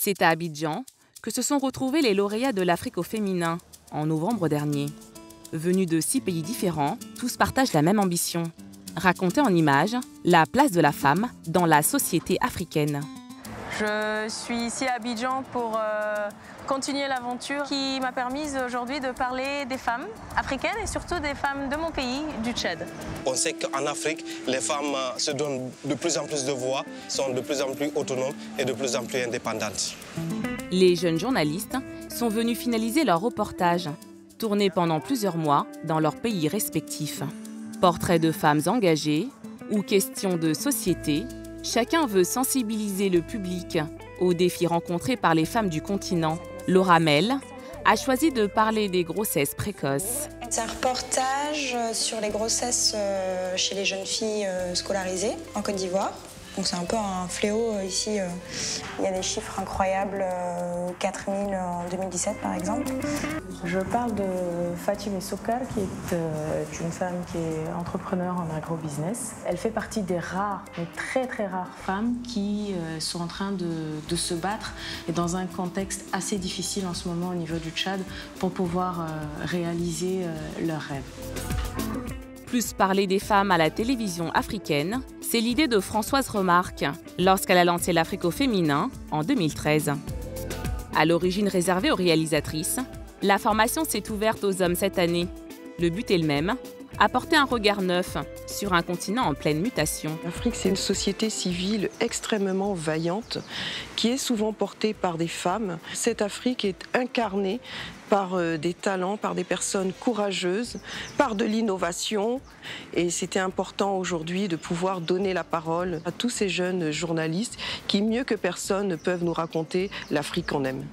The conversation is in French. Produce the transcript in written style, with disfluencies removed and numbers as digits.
C'est à Abidjan que se sont retrouvés les lauréats de l'Afrique au féminin en novembre dernier. Venus de 6 pays différents, tous partagent la même ambition. Raconter en images la place de la femme dans la société africaine. Je suis ici à Abidjan pour continuer l'aventure qui m'a permis aujourd'hui de parler des femmes africaines et surtout des femmes de mon pays, du Tchad. On sait qu'en Afrique, les femmes se donnent de plus en plus de voix, sont de plus en plus autonomes et de plus en plus indépendantes. Les jeunes journalistes sont venus finaliser leur reportage, tourné pendant plusieurs mois dans leurs pays respectifs. Portraits de femmes engagées ou questions de société, chacun veut sensibiliser le public aux défis rencontrés par les femmes du continent. Laura Mel a choisi de parler des grossesses précoces. C'est un reportage sur les grossesses chez les jeunes filles scolarisées en Côte d'Ivoire. Donc c'est un peu un fléau ici. Il y a des chiffres incroyables, 4000 en 2017 par exemple. Je parle de Fatima Sokar, qui est une femme qui est entrepreneur en agro-business. Elle fait partie des rares, mais très très rares femmes qui sont en train de se battre et dans un contexte assez difficile en ce moment au niveau du Tchad pour pouvoir réaliser leurs rêves. Plus parler des femmes à la télévision africaine, c'est l'idée de Françoise Remarque lorsqu'elle a lancé l'Afrique au féminin en 2013. À l'origine réservée aux réalisatrices, la formation s'est ouverte aux hommes cette année. Le but est le même, apporter un regard neuf sur un continent en pleine mutation. L'Afrique, c'est une société civile extrêmement vaillante qui est souvent portée par des femmes. Cette Afrique est incarnée par des talents, par des personnes courageuses, par de l'innovation. Et c'était important aujourd'hui de pouvoir donner la parole à tous ces jeunes journalistes qui, mieux que personne, peuvent nous raconter l'Afrique qu'on aime.